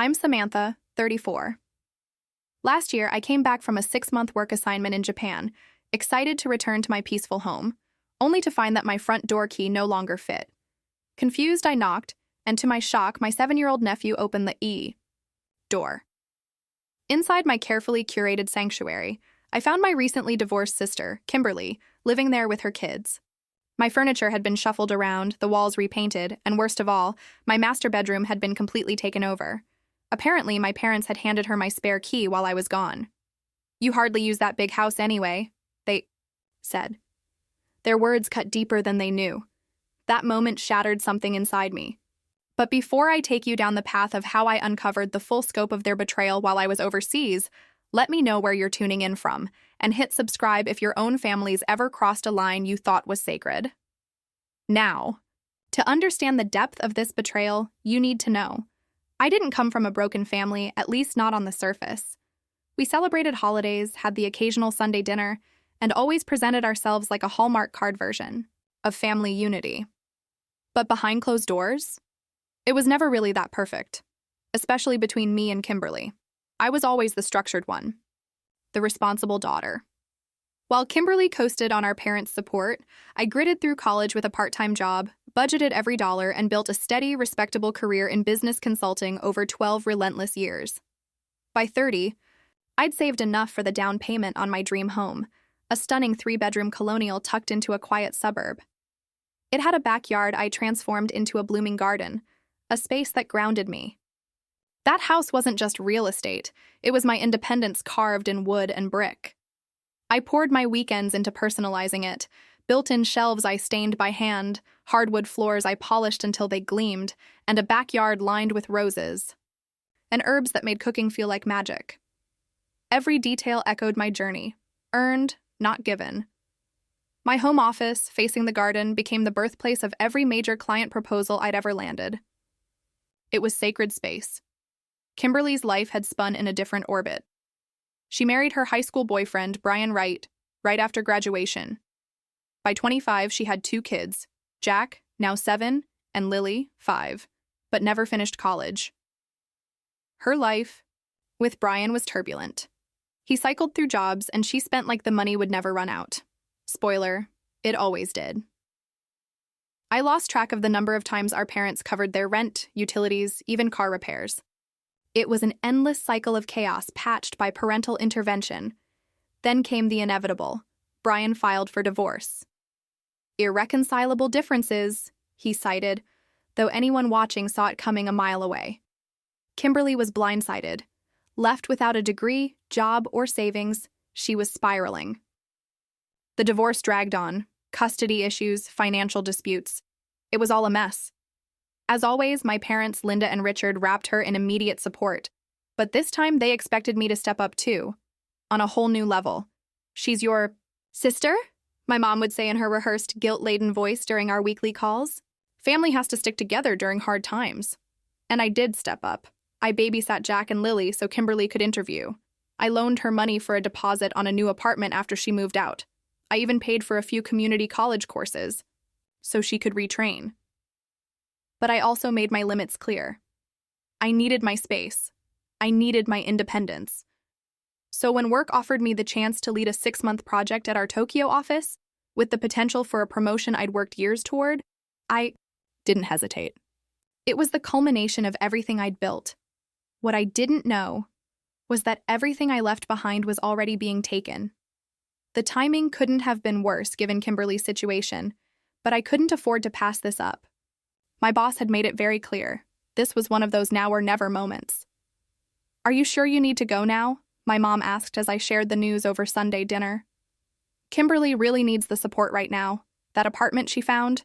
I'm Samantha, 34. Last year, I came back from a 6-month work assignment in Japan, excited to return to my peaceful home, only to find that my front door key no longer fit. Confused, I knocked, and to my shock, my 7-year-old nephew opened the door. Inside my carefully curated sanctuary, I found my recently divorced sister, Kimberly, living there with her kids. My furniture had been shuffled around, the walls repainted, and worst of all, my master bedroom had been completely taken over. Apparently, my parents had handed her my spare key while I was gone. "You hardly use that big house anyway," they said. Their words cut deeper than they knew. That moment shattered something inside me. But before I take you down the path of how I uncovered the full scope of their betrayal while I was overseas, let me know where you're tuning in from, and hit subscribe if your own family's ever crossed a line you thought was sacred. Now, to understand the depth of this betrayal, you need to know. I didn't come from a broken family, at least not on the surface. We celebrated holidays, had the occasional Sunday dinner, and always presented ourselves like a Hallmark card version of family unity. But behind closed doors, it was never really that perfect, especially between me and Kimberly. I was always the structured one, the responsible daughter. While Kimberly coasted on our parents' support, I gritted through college with a part-time job, budgeted every dollar, and built a steady, respectable career in business consulting over 12 relentless years. By 30, I'd saved enough for the down payment on my dream home, a stunning 3-bedroom colonial tucked into a quiet suburb. It had a backyard I transformed into a blooming garden, a space that grounded me. That house wasn't just real estate, it was my independence carved in wood and brick. I poured my weekends into personalizing it, built-in shelves I stained by hand, hardwood floors I polished until they gleamed, and a backyard lined with roses and herbs that made cooking feel like magic. Every detail echoed my journey, earned, not given. My home office, facing the garden, became the birthplace of every major client proposal I'd ever landed. It was sacred space. Kimberly's life had spun in a different orbit. She married her high school boyfriend, Brian Wright, right after graduation. By 25, she had 2 kids, Jack, now 7, and Lily, 5, but never finished college. Her life with Brian was turbulent. He cycled through jobs, and she spent like the money would never run out. Spoiler, it always did. I lost track of the number of times our parents covered their rent, utilities, even car repairs. It was an endless cycle of chaos patched by parental intervention. Then came the inevitable. Brian filed for divorce. "Irreconcilable differences," he cited, though anyone watching saw it coming a mile away. Kimberly was blindsided. Left without a degree, job, or savings, she was spiraling. The divorce dragged on. Custody issues, financial disputes. It was all a mess. As always, my parents, Linda and Richard, wrapped her in immediate support. But this time, they expected me to step up too, on a whole new level. "She's your sister?" my mom would say in her rehearsed, guilt-laden voice during our weekly calls. Family has to stick together during hard times. And I did step up. I babysat Jack and Lily so Kimberly could interview. I loaned her money for a deposit on a new apartment after she moved out. I even paid for a few community college courses so she could retrain. But I also made my limits clear. I needed my space. I needed my independence. So when work offered me the chance to lead a 6-month project at our Tokyo office, with the potential for a promotion I'd worked years toward, I didn't hesitate. It was the culmination of everything I'd built. What I didn't know was that everything I left behind was already being taken. The timing couldn't have been worse given Kimberly's situation, but I couldn't afford to pass this up. My boss had made it very clear. This was one of those now or never moments. "Are you sure you need to go now?" my mom asked as I shared the news over Sunday dinner. "Kimberly really needs the support right now. That apartment she found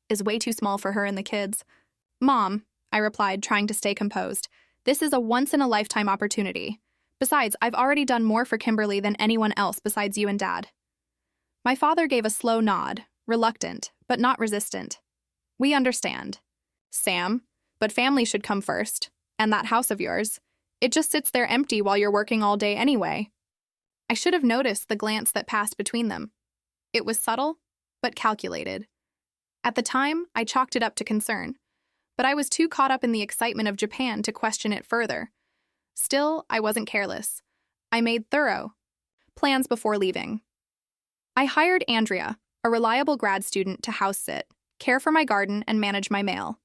is way too small for her and the kids." "Mom," I replied, trying to stay composed, "this is a once-in-a-lifetime opportunity. Besides, I've already done more for Kimberly than anyone else besides you and Dad." My father gave a slow nod, reluctant, but not resistant. "We understand, Sam, but family should come first. And that house of yours, it just sits there empty while you're working all day anyway." I should have noticed the glance that passed between them. It was subtle, but calculated. At the time, I chalked it up to concern. but I was too caught up in the excitement of Japan to question it further. Still, I wasn't careless. I made thorough plans before leaving. I hired Andrea, a reliable grad student, to house sit, care for my garden, and manage my mail.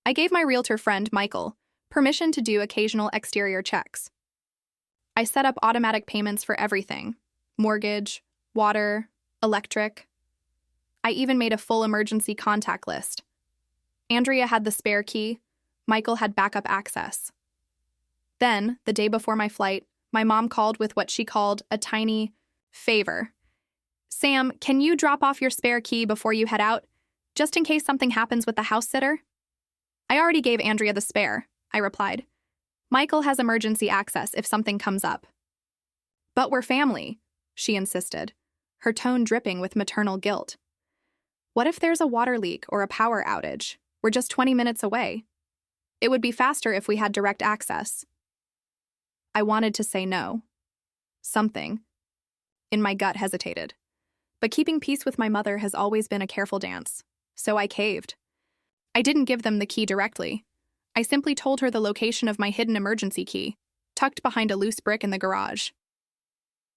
I gave my realtor friend, Michael, permission to do occasional exterior checks. I set up automatic payments for everything: mortgage, water, electric. I even made a full emergency contact list. Andrea had the spare key. Michael had backup access. Then, the day before my flight, my mom called with what she called a tiny favor. "Sam, can you drop off your spare key before you head out, just in case something happens with the house sitter?" "I already gave Andrea the spare," I replied. "Michael has emergency access if something comes up." "But we're family," she insisted, her tone dripping with maternal guilt. "What if there's a water leak or a power outage? We're just 20 minutes away. It would be faster if we had direct access." I wanted to say no. Something in my gut hesitated. But keeping peace with my mother has always been a careful dance, so I caved. I didn't give them the key directly. I simply told her the location of my hidden emergency key, tucked behind a loose brick in the garage.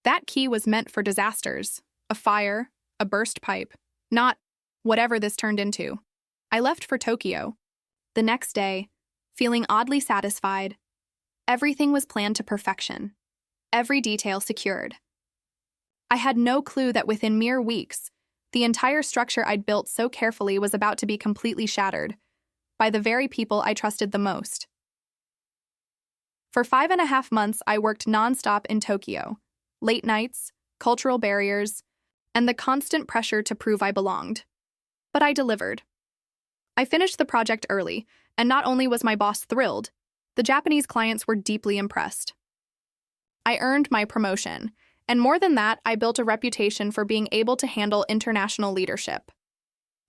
That key was meant for disasters: a fire, a burst pipe, not whatever this turned into. I left for Tokyo. The next day, feeling oddly satisfied. Everything was planned to perfection, every detail secured. I had no clue that within mere weeks, the entire structure I'd built so carefully was about to be completely shattered by the very people I trusted the most. For 5.5 months, I worked nonstop in Tokyo. Late nights, cultural barriers, and the constant pressure to prove I belonged. But I delivered. I finished the project early, and not only was my boss thrilled, the Japanese clients were deeply impressed. I earned my promotion, and more than that, I built a reputation for being able to handle international leadership.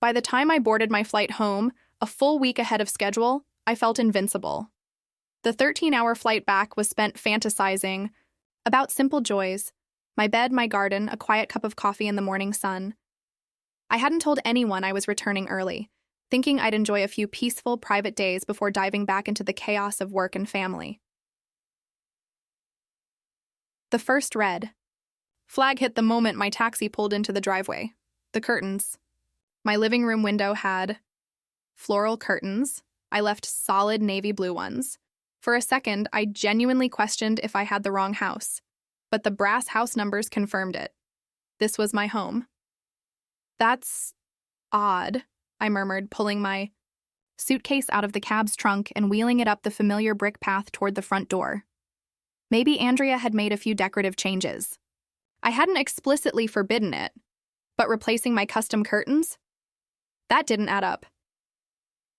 By the time I boarded my flight home, a full week ahead of schedule, I felt invincible. The 13-hour flight back was spent fantasizing about simple joys: my bed, my garden, a quiet cup of coffee in the morning sun. I hadn't told anyone I was returning early, thinking I'd enjoy a few peaceful, private days before diving back into the chaos of work and family. The first red flag hit the moment my taxi pulled into the driveway. The curtains. My living room window had floral curtains. I left solid navy blue ones. For a second, I genuinely questioned if I had the wrong house, but the brass house numbers confirmed it. This was my home. "That's odd," I murmured, pulling my suitcase out of the cab's trunk and wheeling it up the familiar brick path toward the front door. Maybe Andrea had made a few decorative changes. I hadn't explicitly forbidden it, but replacing my custom curtains? That didn't add up.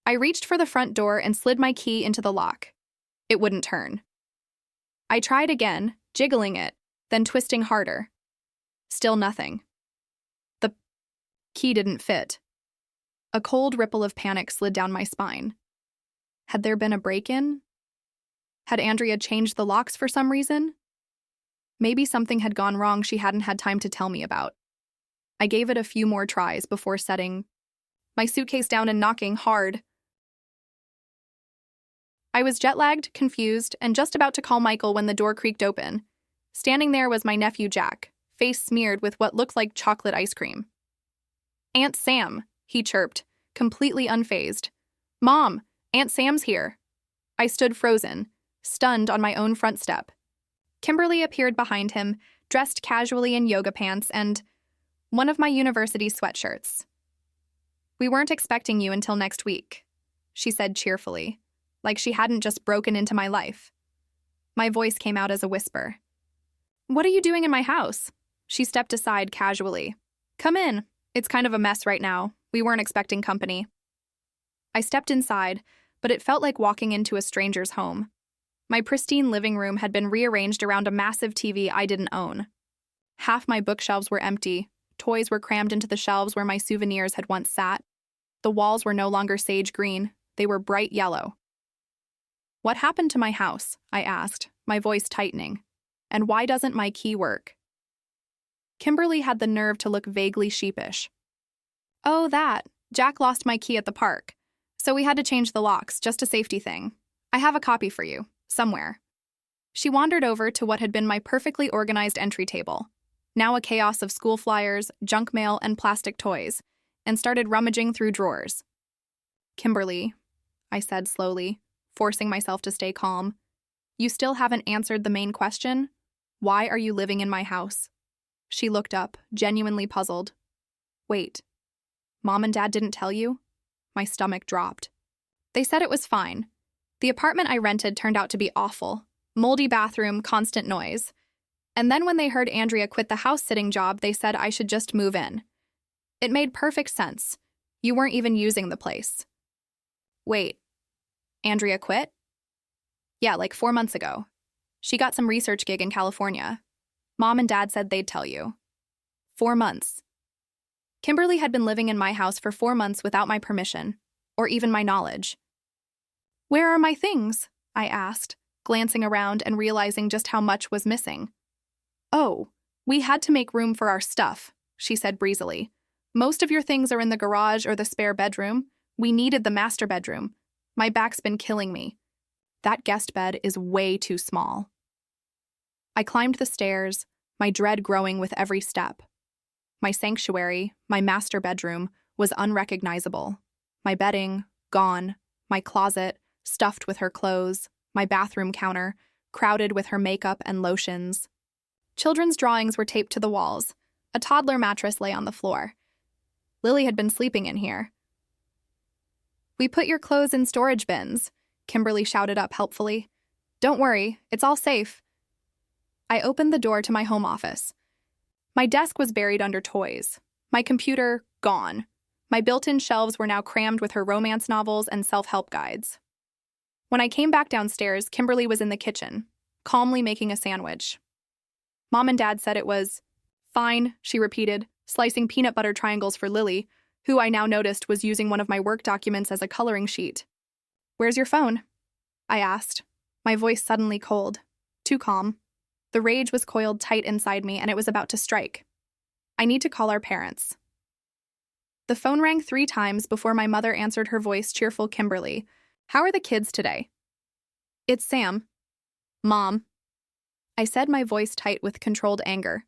I reached for the front door and slid my key into the lock. It wouldn't turn. I tried again, jiggling it, then twisting harder. Still nothing. The key didn't fit. A cold ripple of panic slid down my spine. Had there been a break-in? Had Andrea changed the locks for some reason? Maybe something had gone wrong she hadn't had time to tell me about. I gave it a few more tries before setting my suitcase down and knocking hard. I was jet-lagged, confused, and just about to call Michael when the door creaked open. Standing there was my nephew Jack, face smeared with what looked like chocolate ice cream. "Aunt Sam," he chirped, completely unfazed. "Mom, Aunt Sam's here." I stood frozen, stunned on my own front step. Kimberly appeared behind him, dressed casually in yoga pants and one of my university sweatshirts. "We weren't expecting you until next week," she said cheerfully, like she hadn't just broken into my life. My voice came out as a whisper. "What are you doing in my house?" She stepped aside casually. "Come in. It's kind of a mess right now. We weren't expecting company." I stepped inside, but it felt like walking into a stranger's home. My pristine living room had been rearranged around a massive TV I didn't own. Half my bookshelves were empty. Toys were crammed into the shelves where my souvenirs had once sat. The walls were no longer sage green. They were bright yellow. "What happened to my house?" I asked, my voice tightening. "And why doesn't my key work?" Kimberly had the nerve to look vaguely sheepish. "Oh, that. Jack lost my key at the park. So we had to change the locks, just a safety thing. I have a copy for you, somewhere. She wandered over to what had been my perfectly organized entry table, now a chaos of school flyers, junk mail, and plastic toys, and started rummaging through drawers. Kimberly, I said slowly, forcing myself to stay calm, you still haven't answered the main question? Why are you living in my house? She looked up, genuinely puzzled. Wait, Mom and Dad didn't tell you? My stomach dropped. They said it was fine. The apartment I rented turned out to be awful. Moldy bathroom, constant noise. And then when they heard Andrea quit the house-sitting job, they said I should just move in. It made perfect sense. You weren't even using the place. Wait, Andrea quit? Yeah, like 4 months ago. She got some research gig in California. Mom and Dad said they'd tell you. 4 months. Kimberly had been living in my house for 4 months without my permission, or even my knowledge. Where are my things? I asked, glancing around and realizing just how much was missing. Oh, we had to make room for our stuff, she said breezily. Most of your things are in the garage or the spare bedroom. We needed the master bedroom. My back's been killing me. That guest bed is way too small. I climbed the stairs, my dread growing with every step. My sanctuary, my master bedroom, was unrecognizable. My bedding, gone. My closet, stuffed with her clothes. My bathroom counter, crowded with her makeup and lotions. Children's drawings were taped to the walls. A toddler mattress lay on the floor. Lily had been sleeping in here. We put your clothes in storage bins, Kimberly shouted up helpfully. Don't worry, it's all safe. I opened the door to my home office. My desk was buried under toys. My computer, gone. My built-in shelves were now crammed with her romance novels and self-help guides. When I came back downstairs, Kimberly was in the kitchen, calmly making a sandwich. Mom and Dad said it was fine, she repeated, slicing peanut butter triangles for Lily, who I now noticed was using one of my work documents as a coloring sheet. Where's your phone? I asked, my voice suddenly cold, too calm. The rage was coiled tight inside me, and it was about to strike. I need to call our parents. The phone rang 3 times before my mother answered her voice, cheerful Kimberly. How are the kids today? It's Sam. Mom. I said, my voice tight with controlled anger.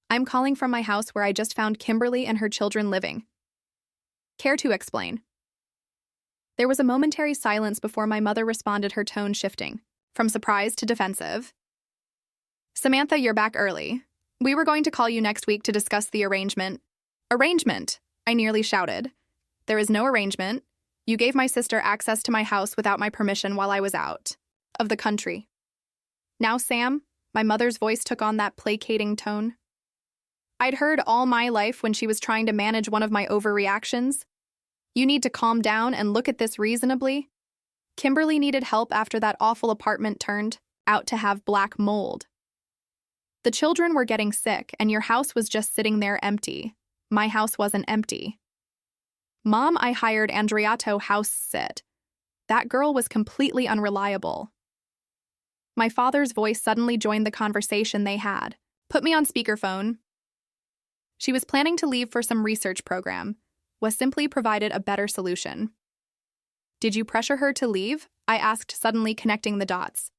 I'm calling from my house where I just found Kimberly and her children living. Care to explain? There was a momentary silence before my mother responded, her tone shifting from surprise to defensive. Samantha, you're back early. We were going to call you next week to discuss the arrangement. Arrangement? I nearly shouted. There is no arrangement. You gave my sister access to my house without my permission while I was out of the country. Now, Sam, my mother's voice took on that placating tone. I'd heard all my life when she was trying to manage one of my overreactions. You need to calm down and look at this reasonably. Kimberly needed help after that awful apartment turned out to have black mold. The children were getting sick, and your house was just sitting there empty. My house wasn't empty. Mom, I hired Andreato house sit. That girl was completely unreliable. My father's voice suddenly joined the conversation they had. Put me on speakerphone. She was planning to leave for some research program. Was simply provided a better solution. Did you pressure her to leave? I asked, suddenly connecting the dots.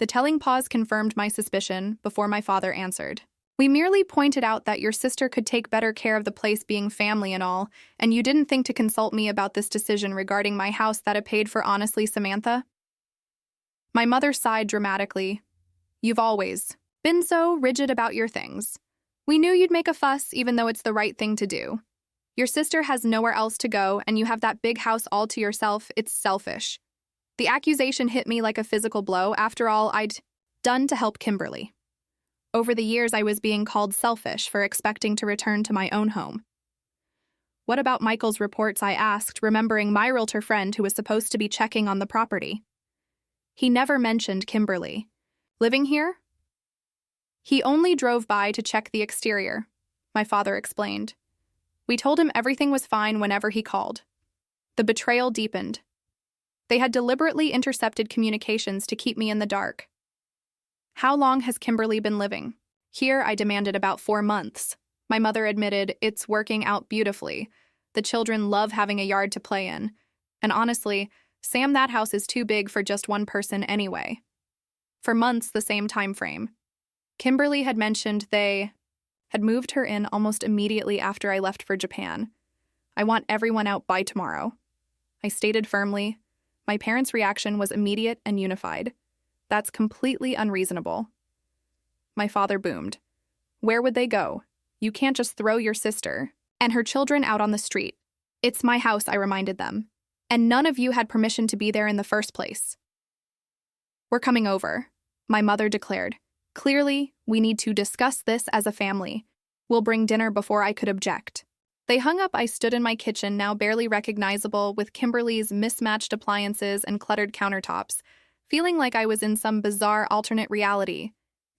The telling pause confirmed my suspicion before my father answered. We merely pointed out that your sister could take better care of the place, being family and all, and you didn't think to consult me about this decision regarding my house that I paid for, honestly, Samantha? My mother sighed dramatically. You've always been so rigid about your things. We knew you'd make a fuss, even though it's the right thing to do. Your sister has nowhere else to go, and you have that big house all to yourself. It's selfish. The accusation hit me like a physical blow. After all I'd done to help Kimberly. Over the years, I was being called selfish for expecting to return to my own home. What about Michael's reports? I asked, remembering my realtor friend who was supposed to be checking on the property. He never mentioned Kimberly. Living here? He only drove by to check the exterior, my father explained. We told him everything was fine whenever he called. The betrayal deepened. They had deliberately intercepted communications to keep me in the dark. How long has Kimberly been living? Here, I demanded. About 4 months. My mother admitted, it's working out beautifully. The children love having a yard to play in. And honestly, Sam, that house is too big for just one person anyway. For months, the same time frame. Kimberly had mentioned they had moved her in almost immediately after I left for Japan. I want everyone out by tomorrow. I stated firmly. My parents' reaction was immediate and unified. That's completely unreasonable. My father boomed. Where would they go? You can't just throw your sister and her children out on the street. It's my house, I reminded them. And none of you had permission to be there in the first place. We're coming over, my mother declared. Clearly, we need to discuss this as a family. We'll bring dinner before I could object. They hung up. I stood in my kitchen, now barely recognizable, with Kimberly's mismatched appliances and cluttered countertops, feeling like I was in some bizarre alternate reality.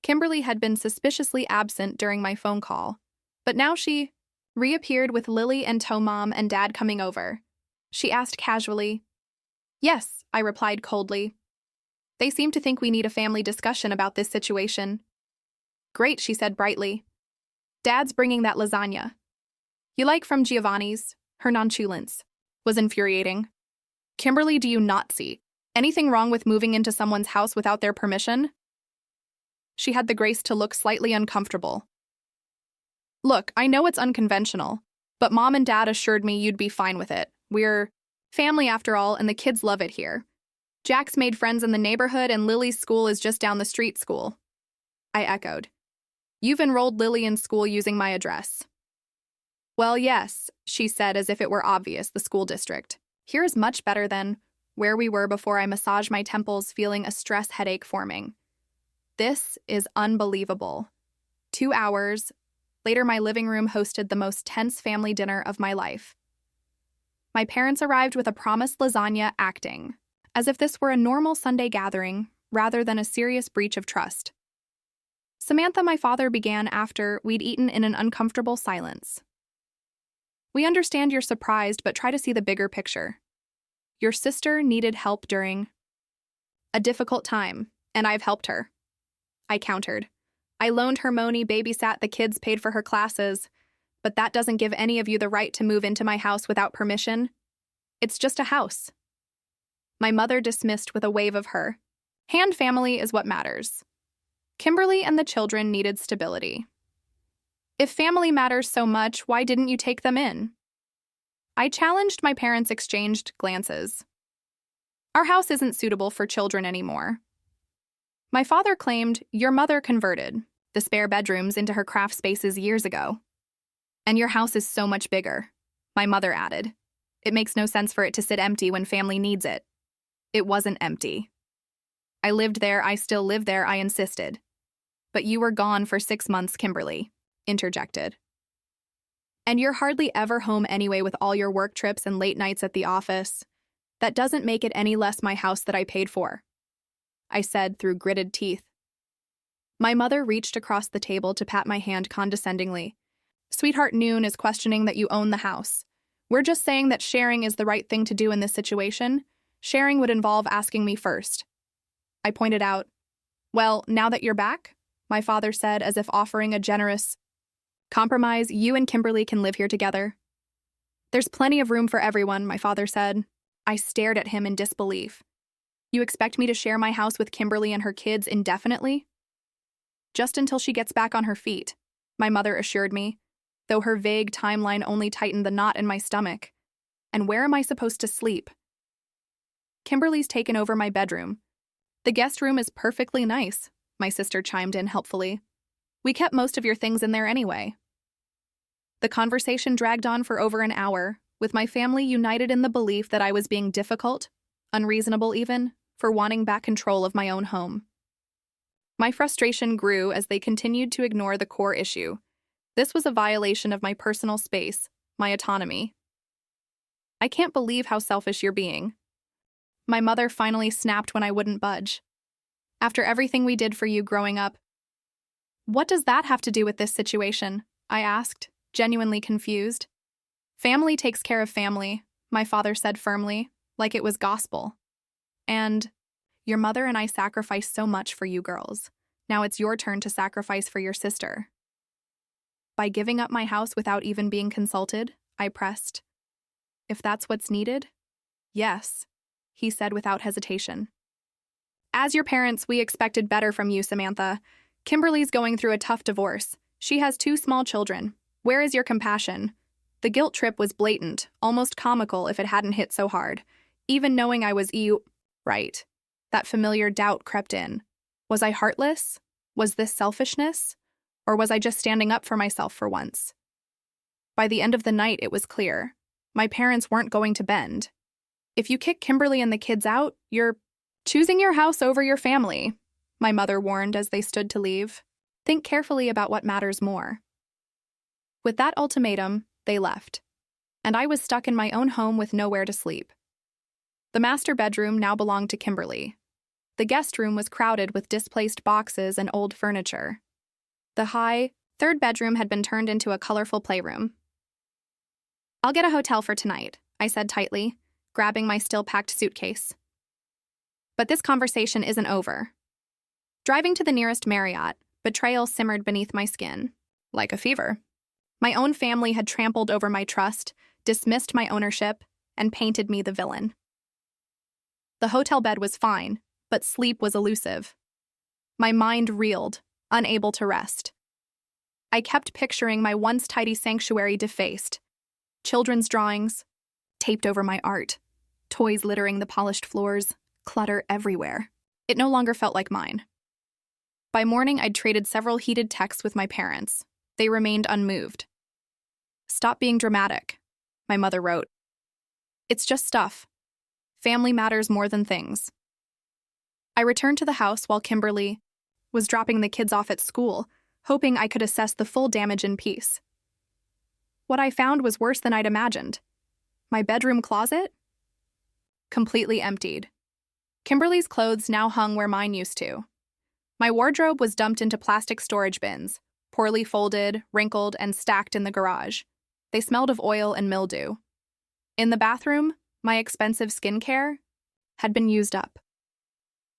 Kimberly had been suspiciously absent during my phone call, but now she reappeared with Lily and Mom and Dad coming over. She asked casually. Yes, I replied coldly. They seem to think we need a family discussion about this situation. Great, she said brightly. Dad's bringing that lasagna. You like from Giovanni's? Her nonchalance was infuriating. Kimberly, do you not see anything wrong with moving into someone's house without their permission? She had the grace to look slightly uncomfortable. Look, I know it's unconventional, but Mom and Dad assured me you'd be fine with it. We're family after all, and the kids love it here. Jack's made friends in the neighborhood, and Lily's school is just down the street school. I echoed. You've enrolled Lily in school using my address. Well, yes, she said as if it were obvious, the school district. Here is much better than where we were before. I massaged my temples, feeling a stress headache forming. This is unbelievable. 2 hours later, my living room hosted the most tense family dinner of my life. My parents arrived with a promised lasagna, acting as if this were a normal Sunday gathering rather than a serious breach of trust. Samantha, my father, began after we'd eaten in an uncomfortable silence. We understand you're surprised, but try to see the bigger picture. Your sister needed help during a difficult time, and I've helped her. I countered. I loaned her money, babysat the kids, paid for her classes, but that doesn't give any of you the right to move into my house without permission. It's just a house. My mother dismissed with a wave of her hand. Family is what matters. Kimberly and the children needed stability. If family matters so much, why didn't you take them in? I challenged. My parents exchanged glances. Our house isn't suitable for children anymore. My father claimed your mother converted the spare bedrooms into her craft spaces years ago. And your house is so much bigger, my mother added. It makes no sense for it to sit empty when family needs it. It wasn't empty. I lived there, I still live there, I insisted. But you were gone for 6 months, Kimberly interjected. And you're hardly ever home anyway with all your work trips and late nights at the office. That doesn't make it any less my house that I paid for, I said through gritted teeth. My mother reached across the table to pat my hand condescendingly. Sweetheart, Noon is questioning that you own the house. We're just saying that sharing is the right thing to do in this situation. Sharing would involve asking me first. I pointed out. Well, now that you're back, my father said as if offering a generous compromise, you and Kimberly can live here together. There's plenty of room for everyone, my father said. I stared at him in disbelief. You expect me to share my house with Kimberly and her kids indefinitely? Just until she gets back on her feet, my mother assured me, though her vague timeline only tightened the knot in my stomach. And where am I supposed to sleep? Kimberly's taken over my bedroom. The guest room is perfectly nice, my sister chimed in helpfully. We kept most of your things in there anyway. The conversation dragged on for over an hour, with my family united in the belief that I was being difficult, unreasonable even, for wanting back control of my own home. My frustration grew as they continued to ignore the core issue. This was a violation of my personal space, my autonomy. I can't believe how selfish you're being. My mother finally snapped when I wouldn't budge. After everything we did for you growing up. What does that have to do with this situation? I asked, genuinely confused. Family takes care of family, my father said firmly, like it was gospel. And your mother and I sacrificed so much for you girls. Now it's your turn to sacrifice for your sister. By giving up my house without even being consulted, I pressed. If that's what's needed, Yes, he said without hesitation. As your parents, we expected better from you, Samantha. Kimberly's going through a tough divorce. She has 2 small children. Where is your compassion? The guilt trip was blatant, almost comical if it hadn't hit so hard. Even knowing I was right. That familiar doubt crept in. Was I heartless? Was this selfishness? Or was I just standing up for myself for once? By the end of the night, it was clear. My parents weren't going to bend. If you kick Kimberly and the kids out, you're choosing your house over your family, my mother warned as they stood to leave. Think carefully about what matters more. With that ultimatum, they left, and I was stuck in my own home with nowhere to sleep. The master bedroom now belonged to Kimberly. The guest room was crowded with displaced boxes and old furniture. The high, 3rd bedroom had been turned into a colorful playroom. I'll get a hotel for tonight, I said tightly, grabbing my still-packed suitcase. But this conversation isn't over. Driving to the nearest Marriott, betrayal simmered beneath my skin, like a fever. My own family had trampled over my trust, dismissed my ownership, and painted me the villain. The hotel bed was fine, but sleep was elusive. My mind reeled, unable to rest. I kept picturing my once tidy sanctuary defaced. Children's drawings, taped over my art, toys littering the polished floors, clutter everywhere. It no longer felt like mine. By morning, I'd traded several heated texts with my parents. They remained unmoved. Stop being dramatic, my mother wrote. It's just stuff. Family matters more than things. I returned to the house while Kimberly was dropping the kids off at school, hoping I could assess the full damage in peace. What I found was worse than I'd imagined. My bedroom closet? Completely emptied. Kimberly's clothes now hung where mine used to. My wardrobe was dumped into plastic storage bins, poorly folded, wrinkled, and stacked in the garage. They smelled of oil and mildew. In the bathroom, my expensive skincare had been used up.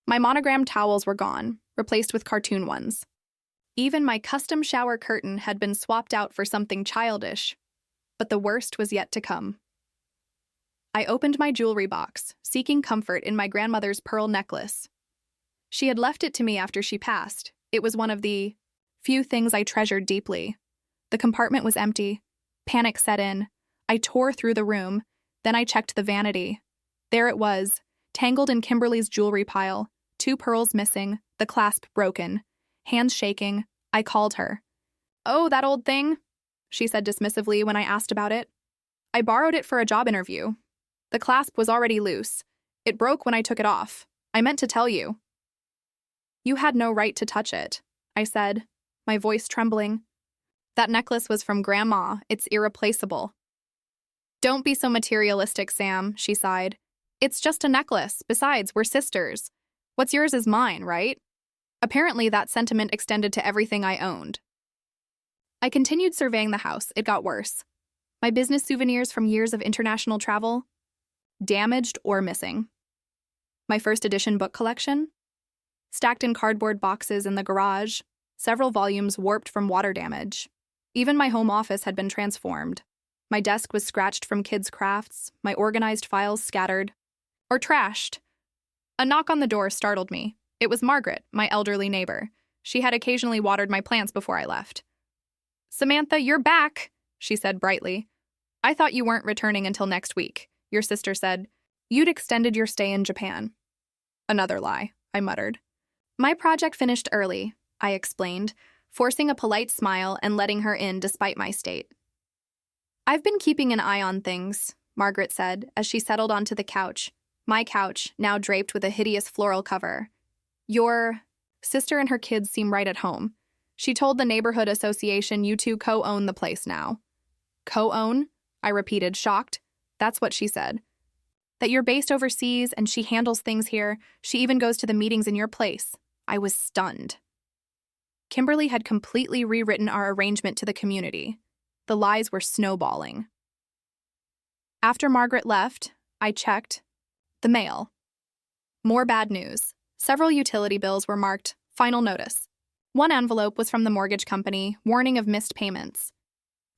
My monogrammed towels were gone, replaced with cartoon ones. Even my custom shower curtain had been swapped out for something childish, but the worst was yet to come. I opened my jewelry box, seeking comfort in my grandmother's pearl necklace. She had left it to me after she passed. It was one of the few things I treasured deeply. The compartment was empty. Panic set in. I tore through the room. Then I checked the vanity. There it was, tangled in Kimberly's jewelry pile, 2 pearls missing, the clasp broken. Hands shaking, I called her. "Oh, that old thing," she said dismissively when I asked about it. "I borrowed it for a job interview. The clasp was already loose. It broke when I took it off. I meant to tell you." "You had no right to touch it," I said, my voice trembling. "That necklace was from Grandma. It's irreplaceable." "Don't be so materialistic, Sam," she sighed. "It's just a necklace. Besides, we're sisters. What's yours is mine, right?" Apparently, that sentiment extended to everything I owned. I continued surveying the house. It got worse. My business souvenirs from years of international travel, damaged or missing. My first edition book collection, stacked in cardboard boxes in the garage, several volumes warped from water damage. Even my home office had been transformed. My desk was scratched from kids' crafts, my organized files scattered, or trashed. A knock on the door startled me. It was Margaret, my elderly neighbor. She had occasionally watered my plants before I left. "Samantha, you're back," she said brightly. "I thought you weren't returning until next week," your sister said. "You'd extended your stay in Japan." "Another lie," I muttered. "My project finished early," I explained, forcing a polite smile and letting her in despite my state. "I've been keeping an eye on things," Margaret said as she settled onto the couch, my couch, now draped with a hideous floral cover. "Your sister and her kids seem right at home. She told the neighborhood association you two co-own the place now." "Co-own?" I repeated, shocked. "That's what she said. That you're based overseas and she handles things here. She even goes to the meetings in your place." I was stunned. Kimberly had completely rewritten our arrangement to the community. The lies were snowballing. After Margaret left, I checked the mail. More bad news. Several utility bills were marked "Final Notice." One envelope was from the mortgage company, warning of missed payments.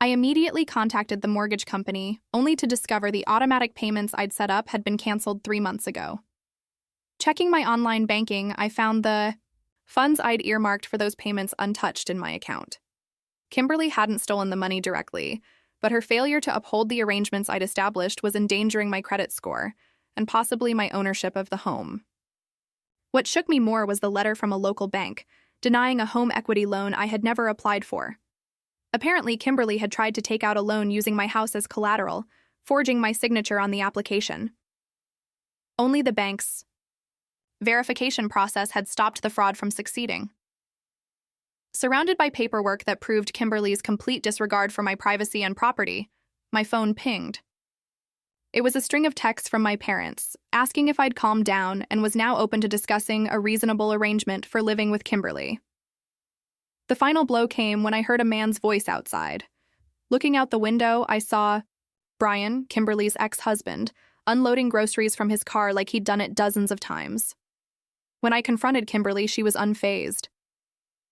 I immediately contacted the mortgage company, only to discover the automatic payments I'd set up had been canceled 3 months ago. Checking my online banking, I found the funds I'd earmarked for those payments untouched in my account. Kimberly hadn't stolen the money directly, but her failure to uphold the arrangements I'd established was endangering my credit score and possibly my ownership of the home. What shook me more was the letter from a local bank, denying a home equity loan I had never applied for. Apparently, Kimberly had tried to take out a loan using my house as collateral, forging my signature on the application. Only the bank's verification process had stopped the fraud from succeeding. Surrounded by paperwork that proved Kimberly's complete disregard for my privacy and property, my phone pinged. It was a string of texts from my parents, asking if I'd calmed down and was now open to discussing a reasonable arrangement for living with Kimberly. The final blow came when I heard a man's voice outside. Looking out the window, I saw Brian, Kimberly's ex-husband, unloading groceries from his car like he'd done it dozens of times. When I confronted Kimberly, she was unfazed.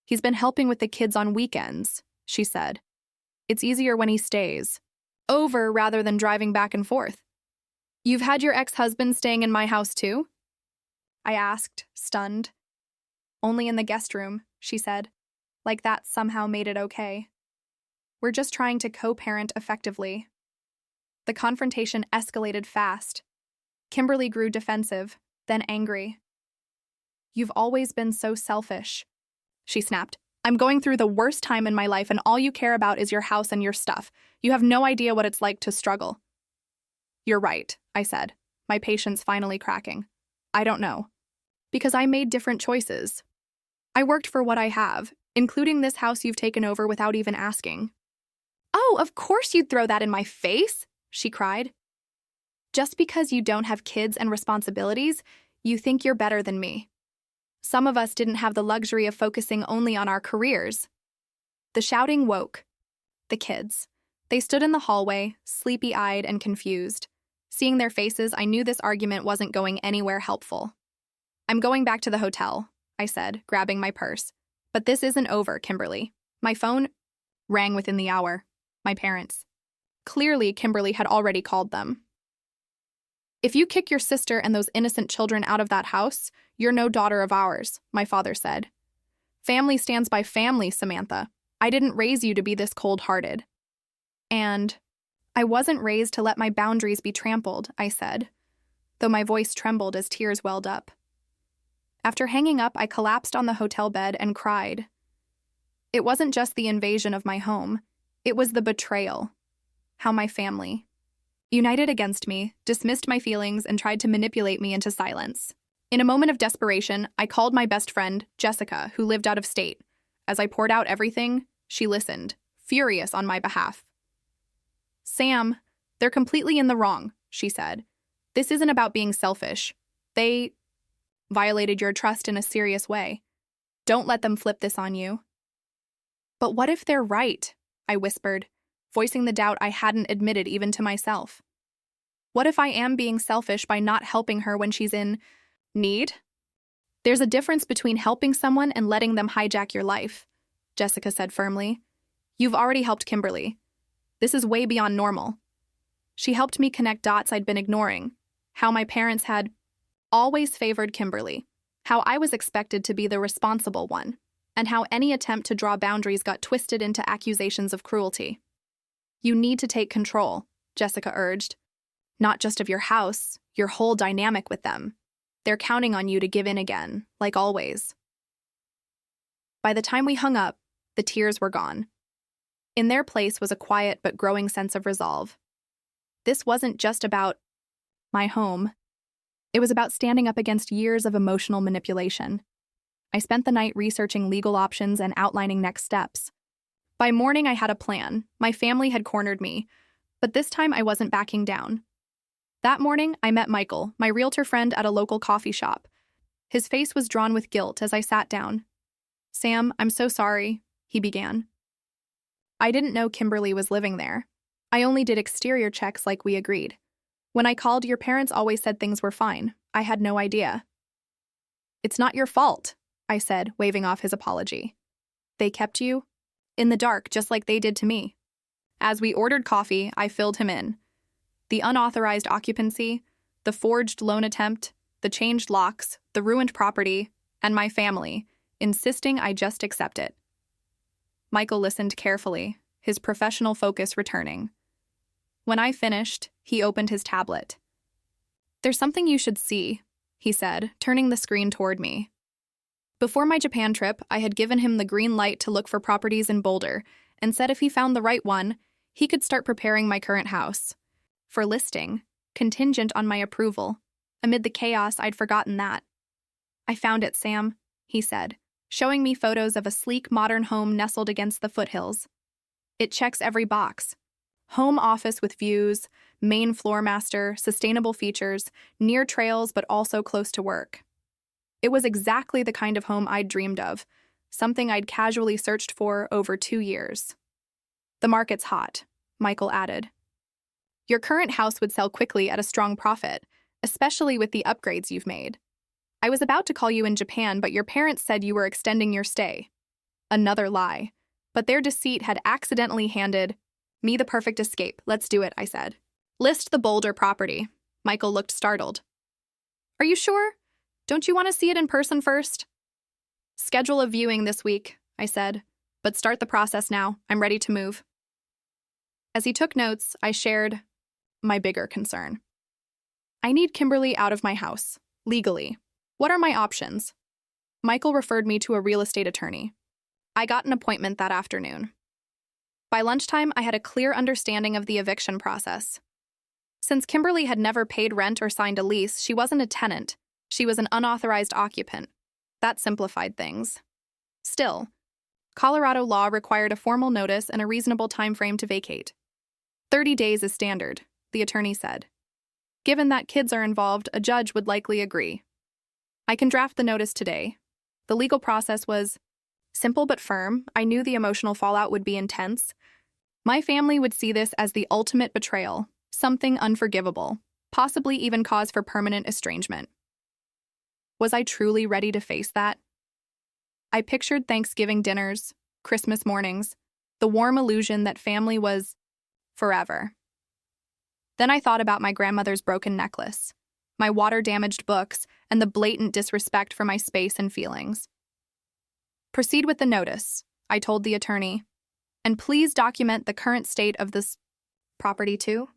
"He's been helping with the kids on weekends," she said. "It's easier when he stays over rather than driving back and forth." "You've had your ex-husband staying in my house too?" I asked, stunned. "Only in the guest room," she said, like that somehow made it okay. "We're just trying to co-parent effectively." The confrontation escalated fast. Kimberly grew defensive, then angry. "You've always been so selfish," she snapped. "I'm going through the worst time in my life and all you care about is your house and your stuff. You have no idea what it's like to struggle." "You're right," I said, my patience finally cracking. "I don't know. Because I made different choices. I worked for what I have, including this house you've taken over without even asking." "Oh, of course you'd throw that in my face," she cried. "Just because you don't have kids and responsibilities, you think you're better than me. Some of us didn't have the luxury of focusing only on our careers." The shouting woke the kids. They stood in the hallway, sleepy-eyed and confused. Seeing their faces, I knew this argument wasn't going anywhere helpful. "I'm going back to the hotel," I said, grabbing my purse. "But this isn't over, Kimberly." My phone rang within the hour. My parents. Clearly, Kimberly had already called them. "If you kick your sister and those innocent children out of that house, you're no daughter of ours," my father said. "Family stands by family, Samantha. I didn't raise you to be this cold-hearted." "And I wasn't raised to let my boundaries be trampled," I said, though my voice trembled as tears welled up. After hanging up, I collapsed on the hotel bed and cried. It wasn't just the invasion of my home, it was the betrayal. How my family, united against me, dismissed my feelings and tried to manipulate me into silence. In a moment of desperation, I called my best friend, Jessica, who lived out of state. As I poured out everything, she listened, furious on my behalf. "Sam, they're completely in the wrong," she said. "This isn't about being selfish. They violated your trust in a serious way. Don't let them flip this on you." "But what if they're right?" I whispered, voicing the doubt I hadn't admitted even to myself. "What if I am being selfish by not helping her when she's in need?" "There's a difference between helping someone and letting them hijack your life," Jessica said firmly. "You've already helped Kimberly. This is way beyond normal." She helped me connect dots I'd been ignoring, how my parents had always favored Kimberly, how I was expected to be the responsible one, and how any attempt to draw boundaries got twisted into accusations of cruelty. "You need to take control," Jessica urged. "Not just of your house, your whole dynamic with them. They're counting on you to give in again, like always." By the time we hung up, the tears were gone. In their place was a quiet but growing sense of resolve. This wasn't just about my home. It was about standing up against years of emotional manipulation. I spent the night researching legal options and outlining next steps. By morning, I had a plan. My family had cornered me, but this time I wasn't backing down. That morning, I met Michael, my realtor friend at a local coffee shop. His face was drawn with guilt as I sat down. "Sam, I'm so sorry," he began. "I didn't know Kimberly was living there. I only did exterior checks like we agreed. When I called, your parents always said things were fine. I had no idea." "It's not your fault," I said, waving off his apology. "They kept you in the dark just like they did to me." As we ordered coffee, I filled him in. The unauthorized occupancy, the forged loan attempt, the changed locks, the ruined property, and my family, insisting I just accept it. Michael listened carefully, his professional focus returning. When I finished, he opened his tablet. "There's something you should see," he said, turning the screen toward me. Before my Japan trip, I had given him the green light to look for properties in Boulder and said if he found the right one, he could start preparing my current house for listing, contingent on my approval. Amid the chaos, I'd forgotten that. "I found it, Sam," he said, showing me photos of a sleek, modern home nestled against the foothills. "It checks every box. Home office with views, main floor master, sustainable features, near trails but also close to work." It was exactly the kind of home I'd dreamed of, something I'd casually searched for over 2 years. "The market's hot," Michael added. "Your current house would sell quickly at a strong profit, especially with the upgrades you've made. I was about to call you in Japan, but your parents said you were extending your stay." Another lie. But their deceit had accidentally handed me the perfect escape. "Let's do it," I said. "List the Boulder property." Michael looked startled. "Are you sure? Don't you want to see it in person first?" "Schedule a viewing this week," I said. "But start the process now. I'm ready to move." As he took notes, I shared my bigger concern. "I need Kimberly out of my house, legally. What are my options?" Michael referred me to a real estate attorney. I got an appointment that afternoon. By lunchtime, I had a clear understanding of the eviction process. Since Kimberly had never paid rent or signed a lease, she wasn't a tenant. She was an unauthorized occupant. That simplified things. Still, Colorado law required a formal notice and a reasonable time frame to vacate. 30 days is standard, the attorney said. Given that kids are involved, a judge would likely agree. I can draft the notice today. The legal process was simple but firm. I knew the emotional fallout would be intense. My family would see this as the ultimate betrayal, something unforgivable, possibly even cause for permanent estrangement. Was I truly ready to face that? I pictured Thanksgiving dinners, Christmas mornings, the warm illusion that family was forever. Then I thought about my grandmother's broken necklace, my water-damaged books, and the blatant disrespect for my space and feelings. "Proceed with the notice," I told the attorney, "and please document the current state of this property too."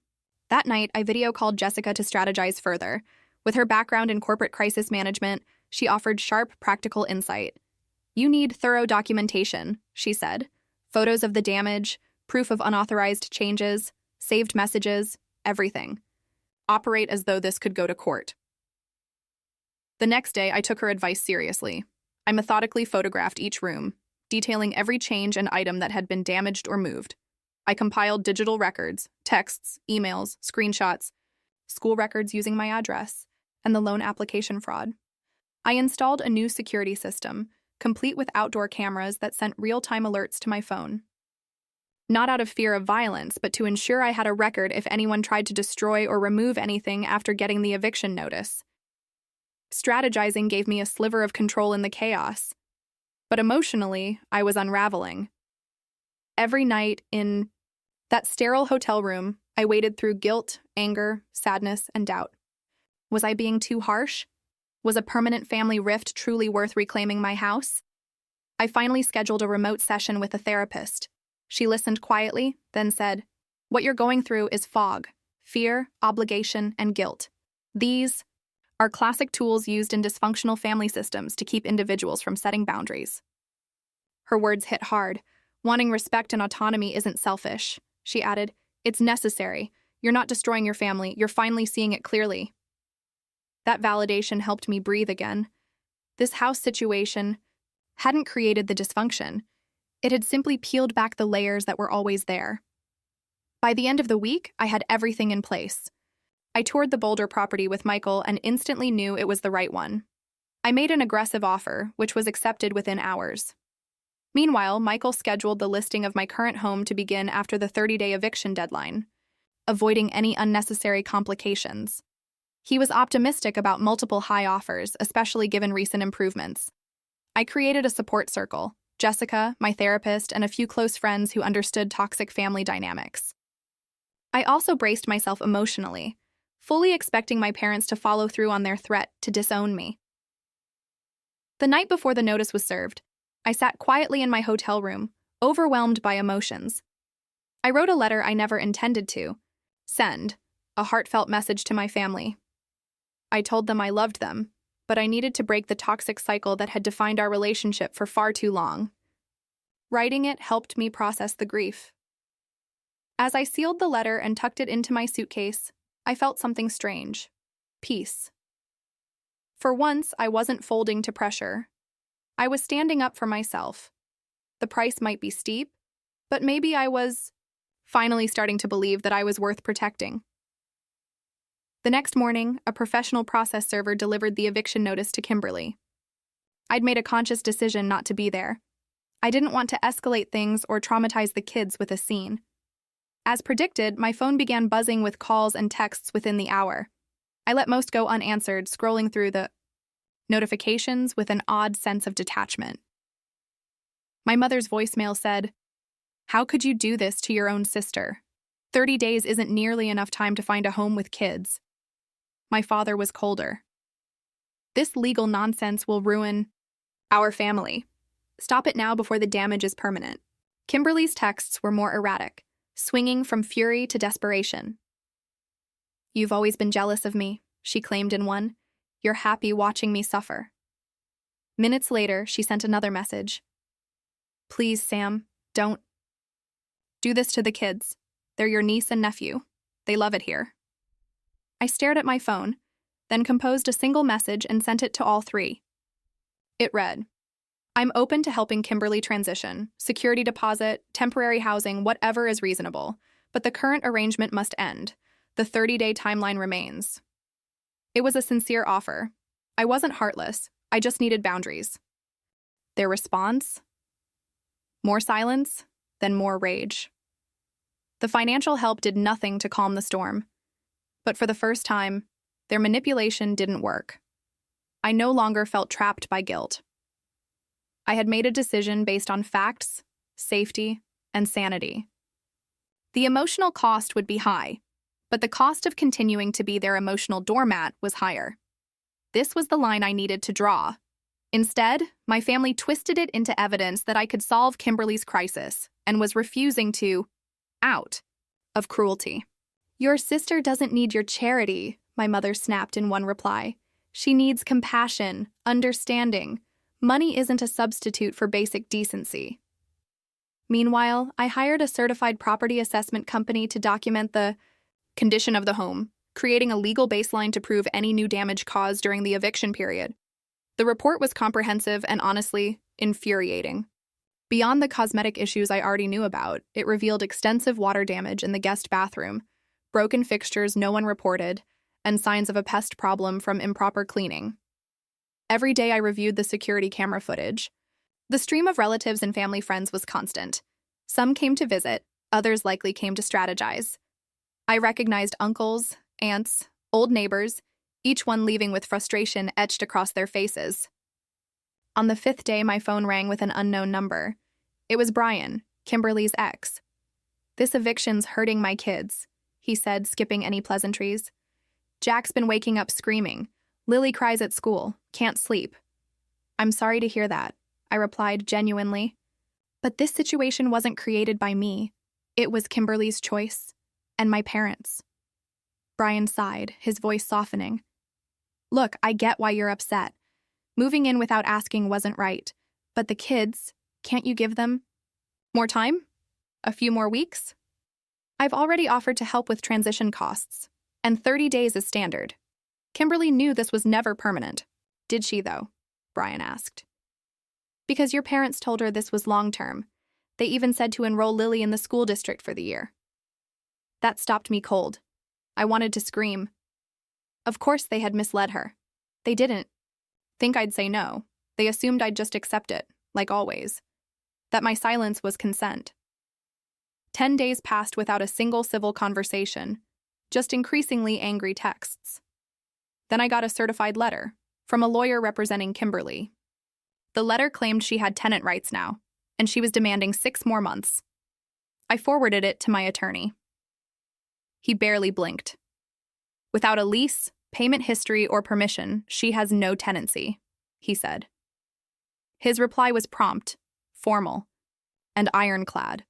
That night, I video called Jessica to strategize further. With her background in corporate crisis management, she offered sharp, practical insight. "You need thorough documentation," she said. "Photos of the damage, proof of unauthorized changes, saved messages, everything. Operate as though this could go to court." The next day, I took her advice seriously. I methodically photographed each room, detailing every change and item that had been damaged or moved. I compiled digital records, texts, emails, screenshots, school records using my address, and the loan application fraud. I installed a new security system, complete with outdoor cameras that sent real-time alerts to my phone. Not out of fear of violence, but to ensure I had a record if anyone tried to destroy or remove anything after getting the eviction notice. Strategizing gave me a sliver of control in the chaos, but emotionally, I was unraveling. Every night in that sterile hotel room, I waded through guilt, anger, sadness, and doubt. Was I being too harsh? Was a permanent family rift truly worth reclaiming my house? I finally scheduled a remote session with a therapist. She listened quietly, then said, "What you're going through is fog, fear, obligation, and guilt. These are classic tools used in dysfunctional family systems to keep individuals from setting boundaries." Her words hit hard. "Wanting respect and autonomy isn't selfish," she added. "It's necessary. You're not destroying your family. You're finally seeing it clearly." That validation helped me breathe again. This house situation hadn't created the dysfunction. It had simply peeled back the layers that were always there. By the end of the week, I had everything in place. I toured the Boulder property with Michael and instantly knew it was the right one. I made an aggressive offer, which was accepted within hours. Meanwhile, Michael scheduled the listing of my current home to begin after the 30-day eviction deadline, avoiding any unnecessary complications. He was optimistic about multiple high offers, especially given recent improvements. I created a support circle, Jessica, my therapist, and a few close friends who understood toxic family dynamics. I also braced myself emotionally, fully expecting my parents to follow through on their threat to disown me. The night before the notice was served, I sat quietly in my hotel room, overwhelmed by emotions. I wrote a letter I never intended to send, a heartfelt message to my family. I told them I loved them, but I needed to break the toxic cycle that had defined our relationship for far too long. Writing it helped me process the grief. As I sealed the letter and tucked it into my suitcase, I felt something strange. Peace. For once, I wasn't folding to pressure. I was standing up for myself. The price might be steep, but maybe I was finally starting to believe that I was worth protecting. The next morning, a professional process server delivered the eviction notice to Kimberly. I'd made a conscious decision not to be there. I didn't want to escalate things or traumatize the kids with a scene. As predicted, my phone began buzzing with calls and texts within the hour. I let most go unanswered, scrolling through the notifications with an odd sense of detachment. My mother's voicemail said, "How could you do this to your own sister? 30 days isn't nearly enough time to find a home with kids." My father was colder. "This legal nonsense will ruin our family. Stop it now before the damage is permanent." Kimberly's texts were more erratic, swinging from fury to desperation. "You've always been jealous of me," she claimed in one. "You're happy watching me suffer." Minutes later, she sent another message. "Please, Sam, don't do this to the kids. They're your niece and nephew. They love it here." I stared at my phone, then composed a single message and sent it to all three. It read, "I'm open to helping Kimberly transition, security deposit, temporary housing, whatever is reasonable, but the current arrangement must end. The 30-day timeline remains." It was a sincere offer. I wasn't heartless. I just needed boundaries. Their response? More silence, then more rage. The financial help did nothing to calm the storm. But for the first time, their manipulation didn't work. I no longer felt trapped by guilt. I had made a decision based on facts, safety, and sanity. The emotional cost would be high, but the cost of continuing to be their emotional doormat was higher. This was the line I needed to draw. Instead, my family twisted it into evidence that I could solve Kimberly's crisis and was refusing to out of cruelty. "Your sister doesn't need your charity," my mother snapped in one reply. "She needs compassion, understanding. Money isn't a substitute for basic decency." Meanwhile, I hired a certified property assessment company to document the condition of the home, creating a legal baseline to prove any new damage caused during the eviction period. The report was comprehensive and honestly infuriating. Beyond the cosmetic issues I already knew about, it revealed extensive water damage in the guest bathroom, broken fixtures no one reported, and signs of a pest problem from improper cleaning. Every day I reviewed the security camera footage. The stream of relatives and family friends was constant. Some came to visit, others likely came to strategize. I recognized uncles, aunts, old neighbors, each one leaving with frustration etched across their faces. On the 5th day, my phone rang with an unknown number. It was Brian, Kimberly's ex. "This eviction's hurting my kids," he said, skipping any pleasantries. "Jack's been waking up screaming. Lily cries at school, can't sleep." "I'm sorry to hear that," I replied genuinely. "But this situation wasn't created by me. It was Kimberly's choice, and my parents." Brian sighed, his voice softening. "Look, I get why you're upset. Moving in without asking wasn't right. But the kids, can't you give them more time? A few more weeks? I've already offered to help with transition costs, and 30 days is standard." Kimberly knew this was never permanent. "Did she, though?" Brian asked. "Because your parents told her this was long-term. They even said to enroll Lily in the school district for the year." That stopped me cold. I wanted to scream. Of course they had misled her. They didn't think I'd say no. They assumed I'd just accept it, like always. That my silence was consent. 10 days passed without a single civil conversation, just increasingly angry texts. Then I got a certified letter from a lawyer representing Kimberly. The letter claimed she had tenant rights now, and she was demanding 6 more months. I forwarded it to my attorney. He barely blinked. Without a lease, payment history, or permission, she has no tenancy, he said. His reply was prompt, formal, and ironclad.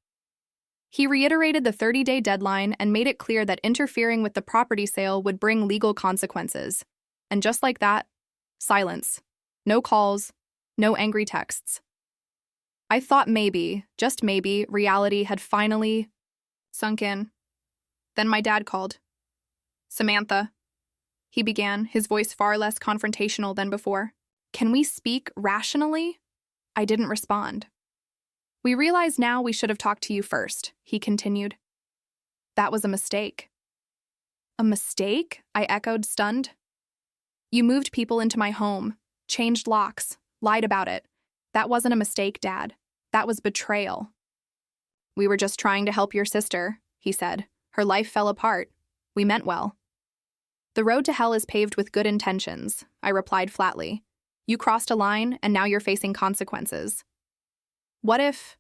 He reiterated the 30-day deadline and made it clear that interfering with the property sale would bring legal consequences. And just like that, silence. No calls, no angry texts. I thought maybe, just maybe, reality had finally sunk in. Then my dad called. "Samantha," he began, his voice far less confrontational than before. "Can we speak rationally?" I didn't respond. "We realize now we should have talked to you first," he continued. "That was a mistake." "A mistake?" I echoed, stunned. "You moved people into my home, changed locks, lied about it. That wasn't a mistake, Dad. That was betrayal." "We were just trying to help your sister," he said. "Her life fell apart. We meant well." "The road to hell is paved with good intentions," I replied flatly. "You crossed a line, and now you're facing consequences." "What if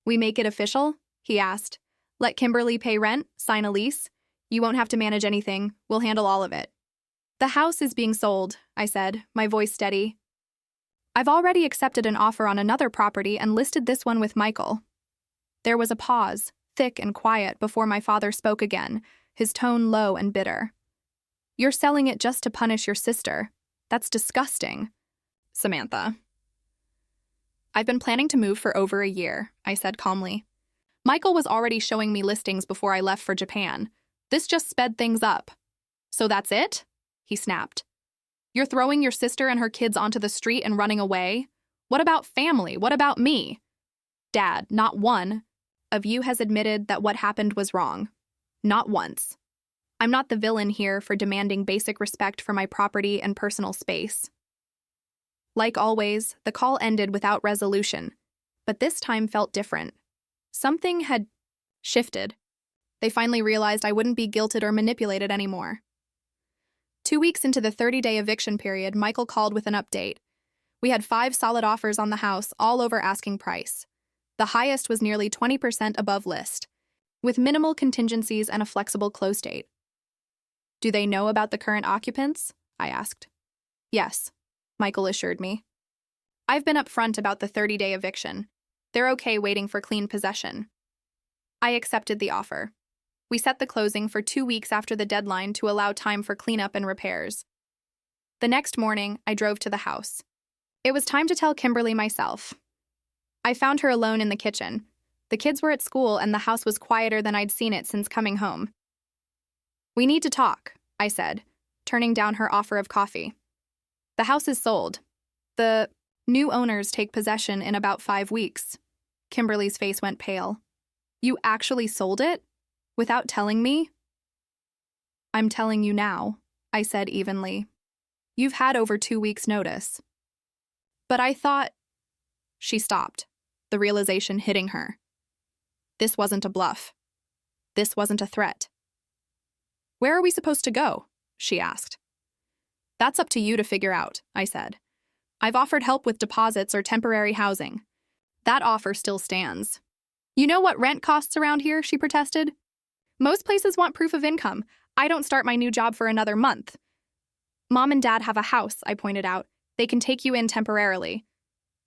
we make it official?" he asked. "Let Kimberly pay rent, sign a lease. You won't have to manage anything. We'll handle all of it." "The house is being sold," I said, my voice steady. "I've already accepted an offer on another property and listed this one with Michael." There was a pause, thick and quiet, before my father spoke again, his tone low and bitter. "You're selling it just to punish your sister. That's disgusting, Samantha." "I've been planning to move for over a year," I said calmly. "Michael was already showing me listings before I left for Japan. This just sped things up." "So that's it?" he snapped. "You're throwing your sister and her kids onto the street and running away? What about family? What about me?" "Dad, not one of you has admitted that what happened was wrong. Not once. I'm not the villain here for demanding basic respect for my property and personal space." Like always, the call ended without resolution, but this time felt different. Something had shifted. They finally realized I wouldn't be guilted or manipulated anymore. 2 weeks into the 30-day eviction period, Michael called with an update. We had 5 solid offers on the house, all over asking price. The highest was nearly 20% above list, with minimal contingencies and a flexible close date. "Do they know about the current occupants?" I asked. "Yes," Michael assured me. "I've been upfront about the 30-day eviction. They're okay waiting for clean possession." I accepted the offer. We set the closing for 2 weeks after the deadline to allow time for cleanup and repairs. The next morning, I drove to the house. It was time to tell Kimberly myself. I found her alone in the kitchen. The kids were at school and the house was quieter than I'd seen it since coming home. "We need to talk," I said, turning down her offer of coffee. "The house is sold. The new owners take possession in about 5 weeks. Kimberly's face went pale. "You actually sold it? Without telling me?" "I'm telling you now," I said evenly. "You've had over 2 weeks' notice." "But I thought—" She stopped, the realization hitting her. This wasn't a bluff. This wasn't a threat. "Where are we supposed to go?" she asked. "That's up to you to figure out," I said. "I've offered help with deposits or temporary housing. That offer still stands." "You know what rent costs around here?" she protested. "Most places want proof of income. I don't start my new job for another month." "Mom and Dad have a house," I pointed out. "They can take you in temporarily."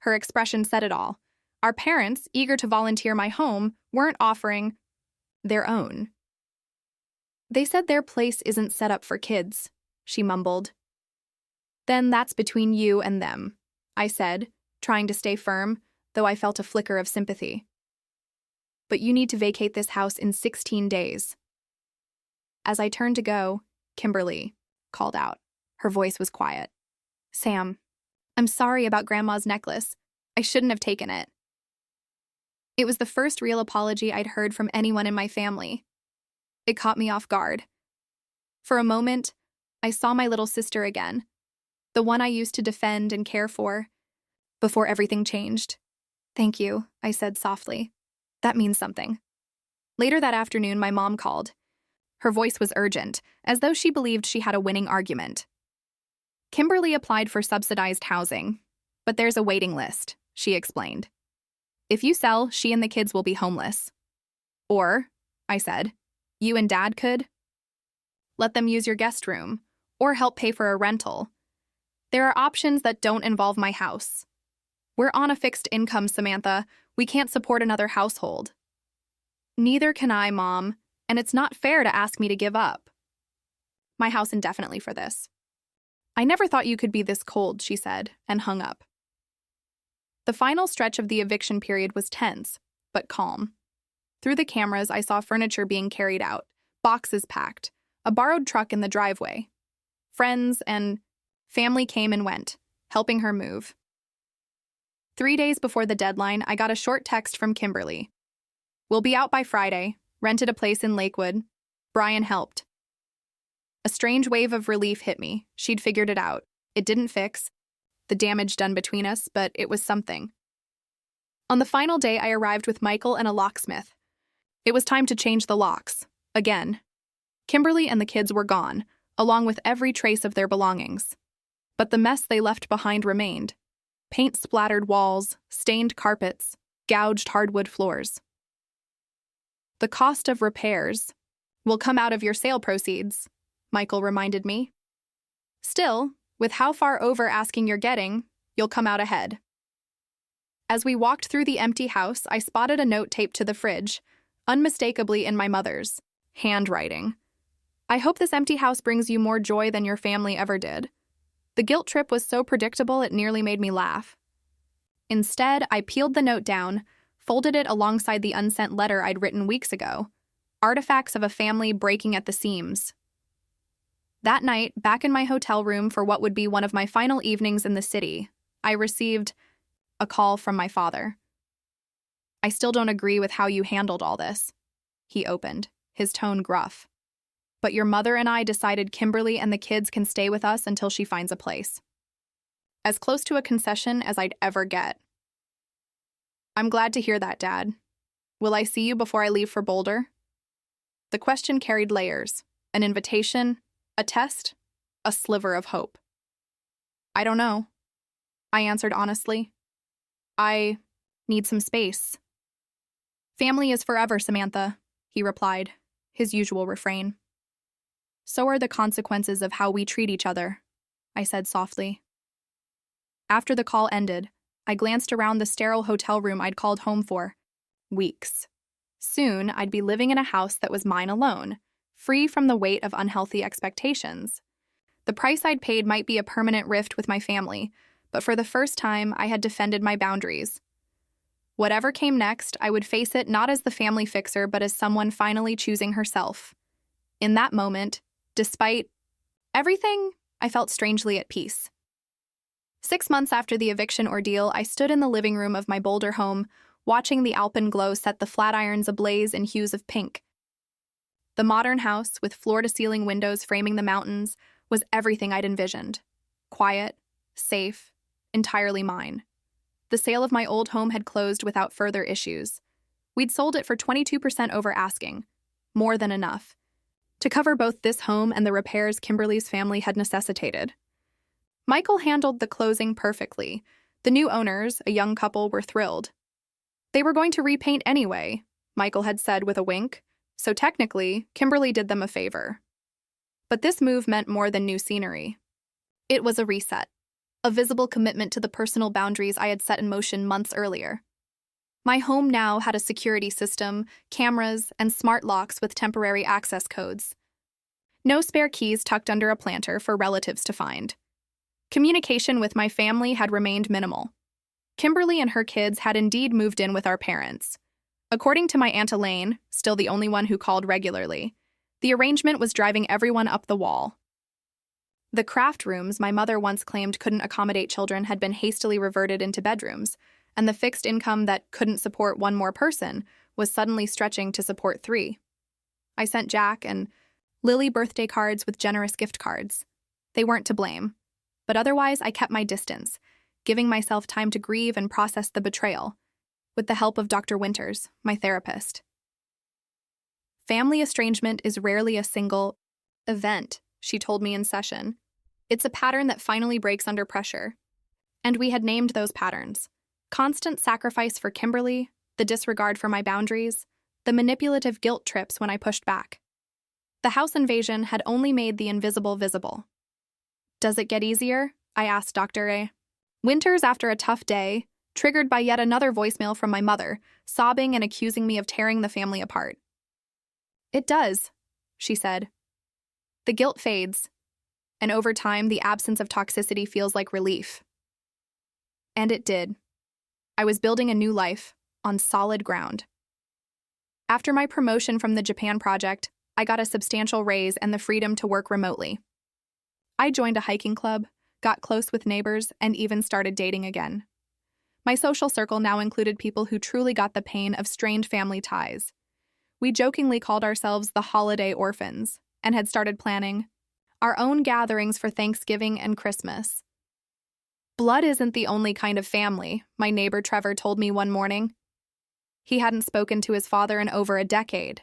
Her expression said it all. Our parents, eager to volunteer my home, weren't offering their own. "They said their place isn't set up for kids," she mumbled. "Then that's between you and them," I said, trying to stay firm, though I felt a flicker of sympathy. "But you need to vacate this house in 16 days. As I turned to go, Kimberly called out. Her voice was quiet. "Sam, I'm sorry about Grandma's necklace. I shouldn't have taken it." It was the first real apology I'd heard from anyone in my family. It caught me off guard. For a moment, I saw my little sister again, the one I used to defend and care for, before everything changed. "Thank you," I said softly. "That means something." Later that afternoon, my mom called. Her voice was urgent, as though she believed she had a winning argument. "Kimberly applied for subsidized housing, but there's a waiting list," she explained. If you sell, she and the kids will be homeless. Or, I said, you and Dad could let them use your guest room or help pay for a rental. There are options that don't involve my house. We're on a fixed income, Samantha. We can't support another household. Neither can I, Mom, and it's not fair to ask me to give up my house indefinitely for this. I never thought you could be this cold, she said, and hung up. The final stretch of the eviction period was tense, but calm. Through the cameras, I saw furniture being carried out, boxes packed, a borrowed truck in the driveway. Friends and family came and went, helping her move. 3 days before the deadline, I got a short text from Kimberly. We'll be out by Friday, rented a place in Lakewood. Brian helped. A strange wave of relief hit me. She'd figured it out. It didn't fix the damage done between us, but it was something. On the final day, I arrived with Michael and a locksmith. It was time to change the locks. Again. Kimberly and the kids were gone, along with every trace of their belongings. But the mess they left behind remained. Paint-splattered walls, stained carpets, gouged hardwood floors. The cost of repairs will come out of your sale proceeds, Michael reminded me. Still, with how far over asking you're getting, you'll come out ahead. As we walked through the empty house, I spotted a note taped to the fridge, unmistakably in my mother's handwriting. I hope this empty house brings you more joy than your family ever did. The guilt trip was so predictable it nearly made me laugh. Instead, I peeled the note down, folded it alongside the unsent letter I'd written weeks ago, artifacts of a family breaking at the seams. That night, back in my hotel room for what would be one of my final evenings in the city, I received a call from my father. I still don't agree with how you handled all this, he opened, his tone gruff. But your mother and I decided Kimberly and the kids can stay with us until she finds a place. As close to a concession as I'd ever get. I'm glad to hear that, Dad. Will I see you before I leave for Boulder? The question carried layers, an invitation, a test, a sliver of hope. I don't know, I answered honestly. I need some space. Family is forever, Samantha, he replied, his usual refrain. So are the consequences of how we treat each other, I said softly. After the call ended, I glanced around the sterile hotel room I'd called home for weeks. Soon, I'd be living in a house that was mine alone, free from the weight of unhealthy expectations. The price I'd paid might be a permanent rift with my family, but for the first time, I had defended my boundaries. Whatever came next, I would face it not as the family fixer, but as someone finally choosing herself. In that moment, despite everything, I felt strangely at peace. 6 months after the eviction ordeal, I stood in the living room of my Boulder home, watching the alpenglow set the flat irons ablaze in hues of pink. The modern house, with floor-to-ceiling windows framing the mountains, was everything I'd envisioned. Quiet, safe, entirely mine. The sale of my old home had closed without further issues. We'd sold it for 22% over asking, more than enough, to cover both this home and the repairs Kimberly's family had necessitated. Michael handled the closing perfectly. The new owners, a young couple, were thrilled. They were going to repaint anyway, Michael had said with a wink, so technically, Kimberly did them a favor. But this move meant more than new scenery. It was a reset, a visible commitment to the personal boundaries I had set in motion months earlier. My home now had a security system, cameras, and smart locks with temporary access codes. No spare keys tucked under a planter for relatives to find. Communication with my family had remained minimal. Kimberly and her kids had indeed moved in with our parents. According to my Aunt Elaine, still the only one who called regularly, the arrangement was driving everyone up the wall. The craft rooms my mother once claimed couldn't accommodate children had been hastily reverted into bedrooms, and the fixed income that couldn't support one more person was suddenly stretching to support 3. I sent Jack and Lily birthday cards with generous gift cards. They weren't to blame. But otherwise, I kept my distance, giving myself time to grieve and process the betrayal, with the help of Dr. Winters, my therapist. Family estrangement is rarely a single event, she told me in session. It's a pattern that finally breaks under pressure. And we had named those patterns. Constant sacrifice for Kimberly, the disregard for my boundaries, the manipulative guilt trips when I pushed back. The house invasion had only made the invisible visible. Does it get easier? I asked Dr. A. Winters after a tough day, triggered by yet another voicemail from my mother, sobbing and accusing me of tearing the family apart. It does, she said. The guilt fades, and over time, the absence of toxicity feels like relief. And it did. I was building a new life, on solid ground. After my promotion from the Japan project, I got a substantial raise and the freedom to work remotely. I joined a hiking club, got close with neighbors, and even started dating again. My social circle now included people who truly got the pain of strained family ties. We jokingly called ourselves the Holiday Orphans and had started planning our own gatherings for Thanksgiving and Christmas. Blood isn't the only kind of family, my neighbor Trevor told me one morning. He hadn't spoken to his father in over a decade.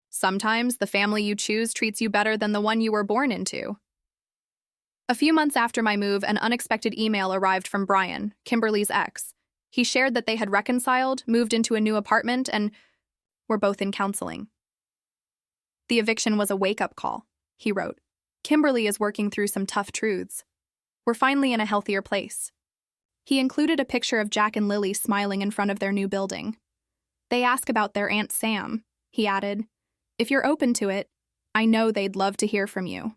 Sometimes the family you choose treats you better than the one you were born into. A few months after my move, an unexpected email arrived from Brian, Kimberly's ex. He shared that they had reconciled, moved into a new apartment, and were both in counseling. The eviction was a wake-up call, he wrote. Kimberly is working through some tough truths. We're finally in a healthier place. He included a picture of Jack and Lily smiling in front of their new building. They ask about their Aunt Sam, he added. If you're open to it, I know they'd love to hear from you.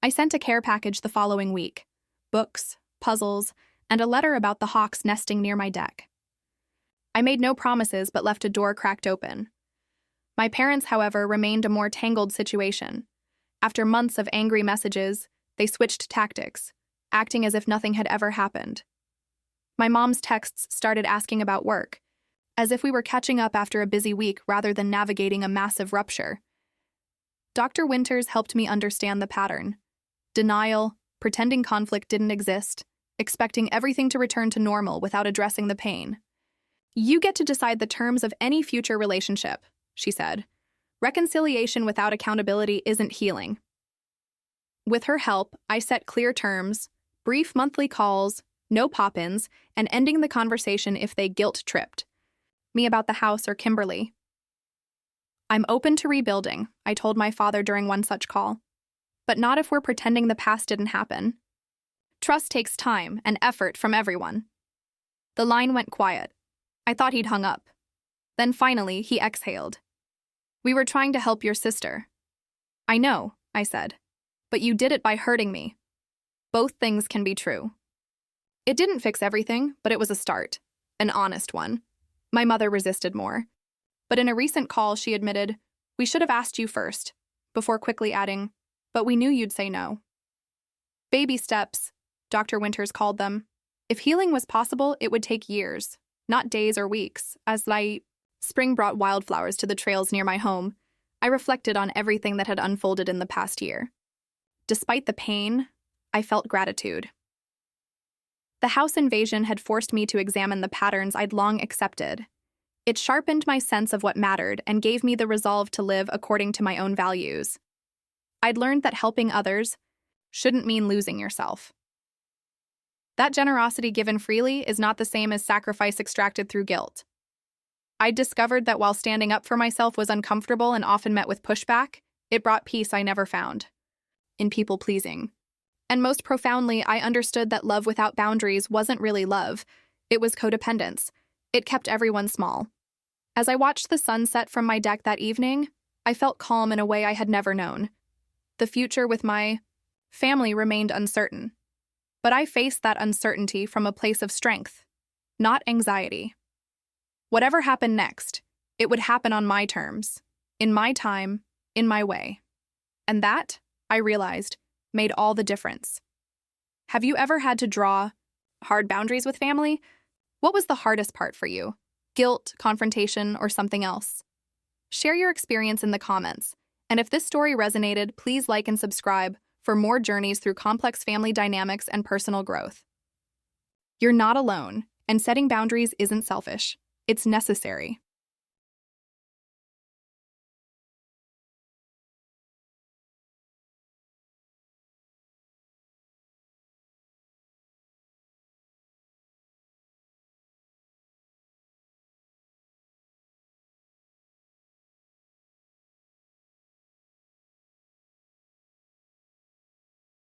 I sent a care package the following week. Books, puzzles, and a letter about the hawks nesting near my deck. I made no promises but left a door cracked open. My parents, however, remained a more tangled situation. After months of angry messages, they switched tactics, acting as if nothing had ever happened. My mom's texts started asking about work, as if we were catching up after a busy week rather than navigating a massive rupture. Dr. Winters helped me understand the pattern. Denial, pretending conflict didn't exist, expecting everything to return to normal without addressing the pain. You get to decide the terms of any future relationship, she said. Reconciliation without accountability isn't healing. With her help, I set clear terms, brief monthly calls, no pop-ins, and ending the conversation if they guilt-tripped me about the house or Kimberly. I'm open to rebuilding, I told my father during one such call. But not if we're pretending the past didn't happen. Trust takes time and effort from everyone. The line went quiet. I thought he'd hung up. Then finally, he exhaled. We were trying to help your sister. I know, I said. But you did it by hurting me. Both things can be true. It didn't fix everything, but it was a start. An honest one. My mother resisted more. But in a recent call, she admitted, we should have asked you first, before quickly adding, but we knew you'd say no. Baby steps, Dr. Winters called them. If healing was possible, it would take years, not days or weeks, as spring brought wildflowers to the trails near my home. I reflected on everything that had unfolded in the past year. Despite the pain, I felt gratitude. The house invasion had forced me to examine the patterns I'd long accepted. It sharpened my sense of what mattered and gave me the resolve to live according to my own values. I'd learned that helping others shouldn't mean losing yourself. That generosity given freely is not the same as sacrifice extracted through guilt. I'd discovered that while standing up for myself was uncomfortable and often met with pushback, it brought peace I never found in people-pleasing. And most profoundly, I understood that love without boundaries wasn't really love. It was codependence. It kept everyone small. As I watched the sun set from my deck that evening, I felt calm in a way I had never known. The future with my family remained uncertain. But I faced that uncertainty from a place of strength, not anxiety. Whatever happened next, it would happen on my terms, in my time, in my way. And that, I realized, made all the difference. Have you ever had to draw hard boundaries with family? What was the hardest part for you? Guilt, confrontation, or something else? Share your experience in the comments. And if this story resonated, please like and subscribe for more journeys through complex family dynamics and personal growth. You're not alone, and setting boundaries isn't selfish. It's necessary.